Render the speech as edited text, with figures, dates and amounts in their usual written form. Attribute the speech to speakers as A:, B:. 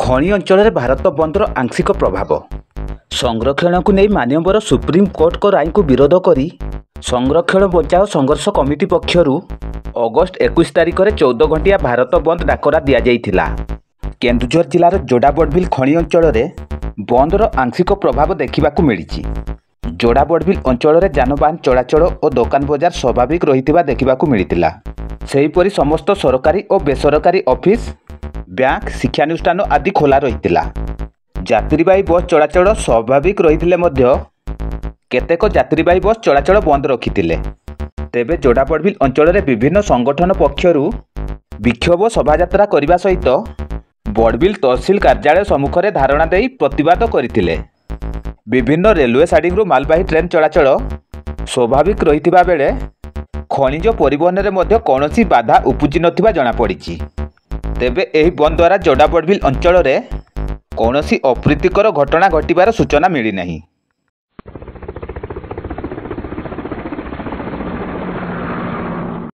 A: ଖଣି ଅଞ୍ଚଳରେ ଭାରତ ବନ୍ଦର ଆଂଶିକ ପ୍ରଭାବ। ସଂରକ୍ଷଣକୁ ନେଇ ମାନ୍ୟବର ସୁପ୍ରିମକୋର୍ଟଙ୍କ ରାୟକୁ ବିରୋଧ କରି ସଂରକ୍ଷଣ ବଞ୍ଚାଅ ସଂଘର୍ଷ କମିଟି ପକ୍ଷରୁ ଅଗଷ୍ଟ 21 ତାରିଖରେ 14 ଘଣ୍ଟିଆ ଭାରତ ବନ୍ଦ ଡାକରା ଦିଆଯାଇଥିଲା। କେନ୍ଦୁଝର ଜିଲ୍ଲାର ଯୋଡ଼ାବଡ଼ବିଲ ଖଣି ଅଞ୍ଚଳରେ ବନ୍ଦର ଆଂଶିକ ପ୍ରଭାବ ଦେଖିବାକୁ ମିଳିଛି। ଯୋଡ଼ାବଡ଼ବିଲ ଅଞ୍ଚଳରେ ଯାନବାହନ ଚଳାଚଳ ଓ ଦୋକାନ ବଜାର ସ୍ୱାଭାବିକ ରହିଥିବା ଦେଖିବାକୁ ମିଳିଥିଲା। ସେହିପରି ସମସ୍ତ ସରକାରୀ ଓ ବେସରକାରୀ ଅଫିସ, ବ୍ୟାଙ୍କ, ଶିକ୍ଷାନୁଷ୍ଠାନ ଆଦି ଖୋଲା ରହିଥିଲା। ଯାତ୍ରୀବାହୀ ବସ୍ ଚଳାଚଳ ସ୍ୱାଭାବିକ ରହିଥିଲେ ମଧ୍ୟ କେତେକ ଯାତ୍ରୀବାହୀ ବସ୍ ଚଳାଚଳ ବନ୍ଦ ରଖିଥିଲେ। ତେବେ ଯୋଡ଼ାବଡ଼ବିଲ ଅଞ୍ଚଳରେ ବିଭିନ୍ନ ସଂଗଠନ ପକ୍ଷରୁ ବିକ୍ଷୋଭ ଶୋଭାଯାତ୍ରା କରିବା ସହିତ ବଡ଼ବିଲ ତହସିଲ କାର୍ଯ୍ୟାଳୟ ସମ୍ମୁଖରେ ଧାରଣା ଦେଇ ପ୍ରତିବାଦ କରିଥିଲେ। ବିଭିନ୍ନ ରେଲୱେ ସାଇଡିଂରୁ ମାଲବାହୀ ଟ୍ରେନ୍ ଚଳାଚଳ ସ୍ୱାଭାବିକ ରହିଥିବା ବେଳେ ଖଣିଜ ପରିବହନରେ ମଧ୍ୟ କୌଣସି ବାଧା ଉପୁଜି ନଥିବା ଜଣାପଡ଼ିଛି। ତେବେ ଏହି ବନ୍ଦ ଦ୍ୱାରା ଯୋଡ଼ାବଡ଼ବିଲ ଅଞ୍ଚଳରେ କୌଣସି ଅପ୍ରୀତିକର ଘଟଣା ଘଟିବାର ସୂଚନା ମିଳିନାହିଁ।